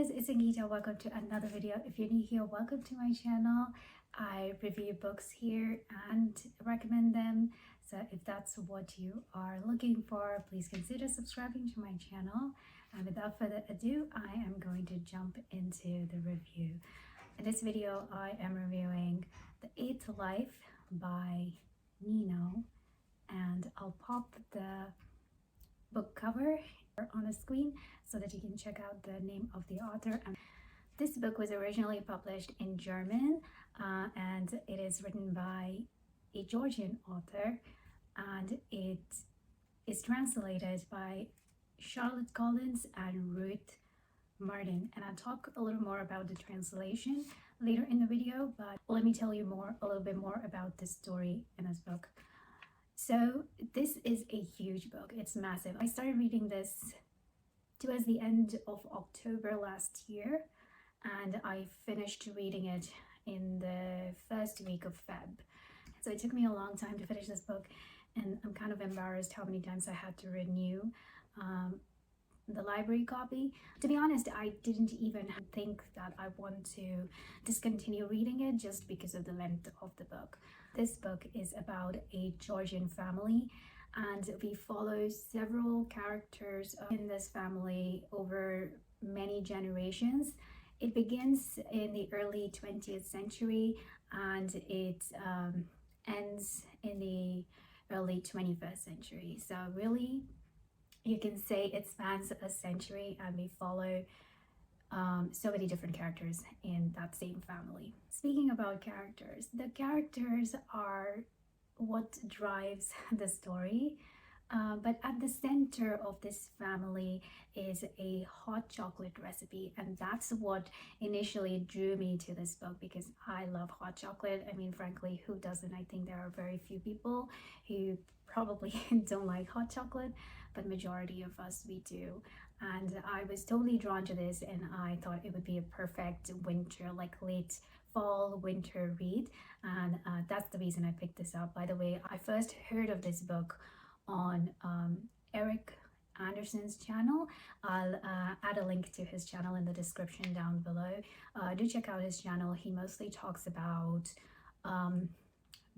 guys, it's Ankita. Welcome to another video. If you're new here, welcome to my channel. I review books here and recommend them. So if that's what you are looking for, please consider subscribing to my channel. And without further ado, I am going to jump into the review. In this video, I am reviewing The Eighth Life by Nino, and I'll pop the book cover on the screen so that you can check out the name of the author. And this book was originally published in German, and it is written by a Georgian author, and it is translated by Charlotte Collins and Ruth Martin. And I'll talk a little more about the translation later in the video, but let me tell you a little bit more about the story in this book. So this is a huge book. It's massive. I started reading this towards the end of October last year, and I finished reading it in the first week of Feb. So it took me a long time to finish this book, and I'm kind of embarrassed how many times I had to renew the library copy. To be honest, I didn't even think that I want to discontinue reading it just because of the length of the book. This book is about a Georgian family, and we follow several characters in this family over many generations. It begins in the early 20th century and it ends in the early 21st century. So really, you can say it spans a century, and we follow so many different characters in that same family. Speaking about characters, the characters are what drives the story, but at the center of this family is a hot chocolate recipe, and that's what initially drew me to this book, because I love hot chocolate. I mean, frankly, who doesn't? I think there are very few people who probably don't like hot chocolate, but majority of us, we do. And I was totally drawn to this, and I thought it would be a perfect winter, like late fall winter read, and that's the reason I picked this up. By the way, I first heard of this book on Eric Anderson's channel. I'll add a link to his channel in the description down below. Do check out his channel. He mostly talks about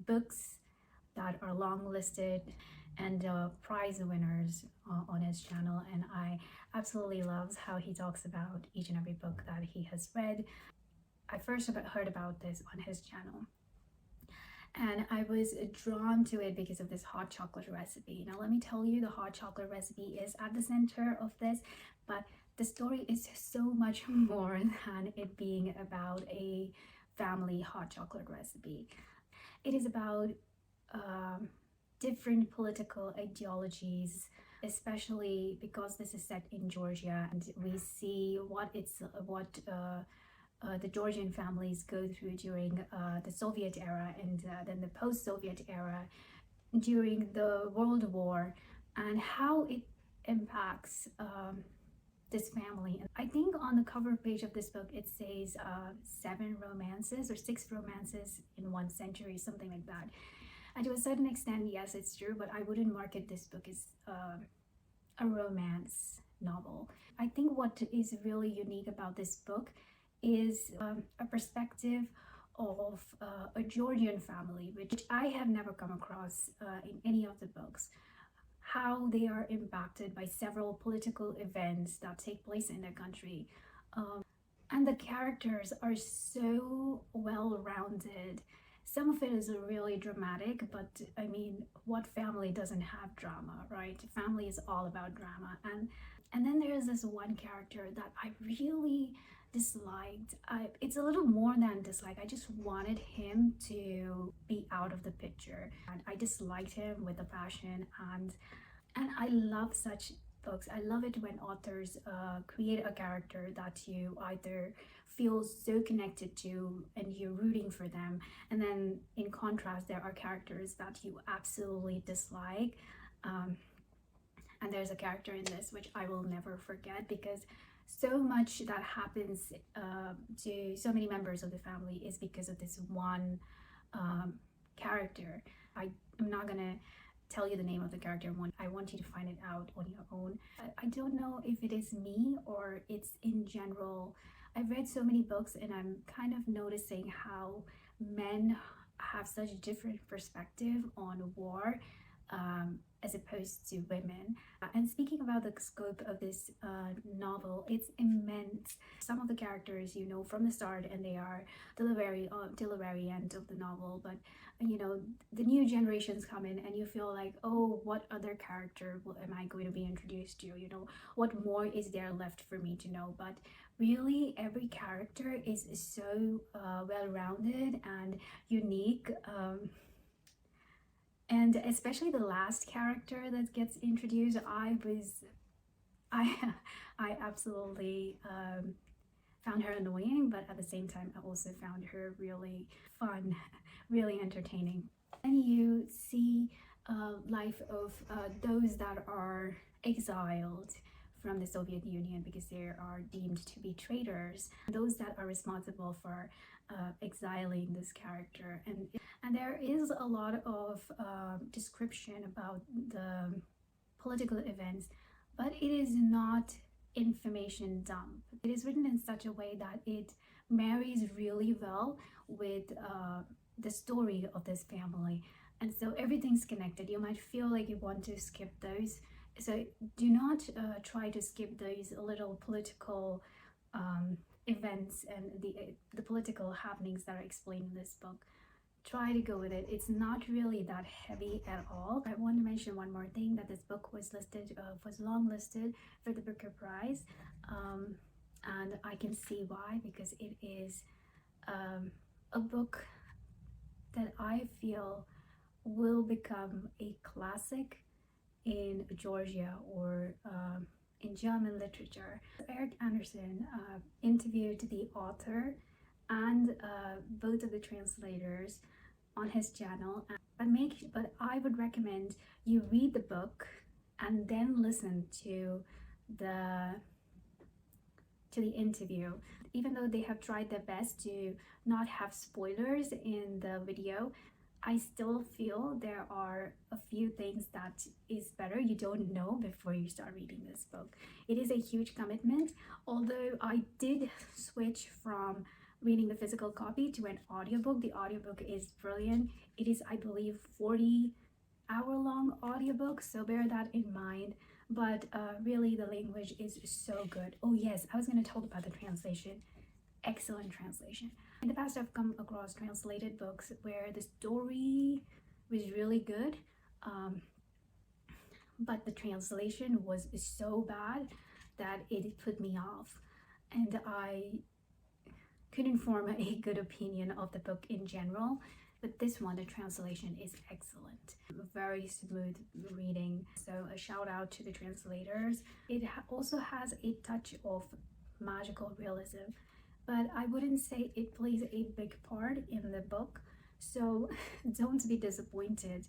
books that are long listed and prize winners on his channel, and I absolutely loves how he talks about each and every book that he has read. I first heard about this on his channel, and I was drawn to it because of this hot chocolate recipe. Now let me tell you, the hot chocolate recipe is at the center of this, but the story is so much more than it being about a family hot chocolate recipe. It is about different political ideologies, especially because this is set in Georgia, and we see what the Georgian families go through during the Soviet era, and then the post-Soviet era during the World War, and how it impacts this family. And I think on the cover page of this book it says 7 romances or 6 romances in 1 century, something like that. And to a certain extent, yes, it's true, but I wouldn't market this book as a romance novel. I think what is really unique about this book is a perspective of a Georgian family, which I have never come across in any of the books. How they are impacted by several political events that take place in their country. And the characters are so well-rounded. Some of it is really dramatic, but I mean, what family doesn't have drama, right? Family is all about drama. And then there's this one character that I really disliked. It's a little more than dislike. I just wanted him to be out of the picture, and I disliked him with a passion. And I love such books. I love it when authors create a character that you either feel so connected to and you're rooting for them, and then in contrast there are characters that you absolutely dislike. And there's a character in this which I will never forget, because so much that happens to so many members of the family is because of this one character. I'm not gonna tell you the name of the character. I want you to find it out on your own. I don't know if it is me or it's in general. I've read so many books and I'm kind of noticing how men have such a different perspective on war as opposed to women. And speaking about the scope of this novel, it's immense. Some of the characters you know from the start and they are till the very end of the novel, but you know, the new generations come in and you feel like, oh, what other character am I going to be introduced to? You know, what more is there left for me to know? But really every character is so well-rounded and unique, and especially the last character that gets introduced, I absolutely found her annoying, but at the same time I also found her really fun, really entertaining. And you see life of those that are exiled from the Soviet Union because they are deemed to be traitors, those that are responsible for exiling this character, and there is a lot of description about the political events, but it is not information dump. It is written in such a way that it marries really well with the story of this family, and so everything's connected. You might feel like you want to skip those, so do not try to skip those little political events and the political happenings that are explained in this book. Try to go with it. It's not really that heavy at all. I want to mention one more thing, that this book was long listed for the Booker Prize, and I can see why, because it is a book that I feel will become a classic in Georgia or in German literature. Eric Anderson interviewed the author and both of the translators on his channel, but I would recommend you read the book and then listen to the interview. Even though they have tried their best to not have spoilers in the video, I still feel there are a few things that is better you don't know before you start reading this book. It is a huge commitment, although I did switch from reading the physical copy to an audiobook. The audiobook is brilliant. It is, I believe, 40-hour-long audiobook, so bear that in mind. But really the language is so good. Oh yes, I was going to talk about the translation. Excellent translation. In the past, I've come across translated books where the story was really good, but the translation was so bad that it put me off, and I couldn't form a good opinion of the book in general. But this one, the translation is excellent. Very smooth reading. So a shout out to the translators. It also has a touch of magical realism, but I wouldn't say it plays a big part in the book. So don't be disappointed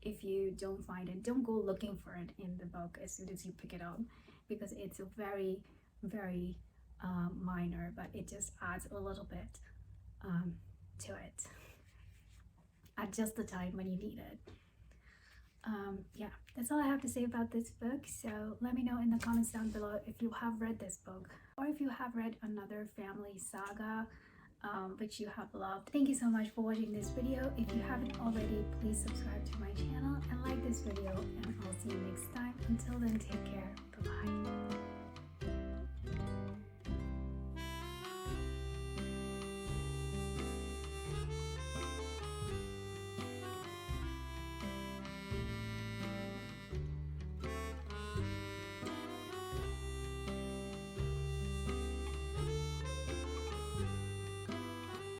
if you don't find it. Don't go looking for it in the book as soon as you pick it up, because it's a very, very minor, but it just adds a little bit to it at just the time when you need it. Yeah, that's all I have to say about this book. So let me know in the comments down below if you have read this book, or if you have read another family saga which you have loved. Thank you so much for watching this video. If you haven't already, please subscribe to my channel and like this video, and I'll see you next time. Until then, take care. Bye bye.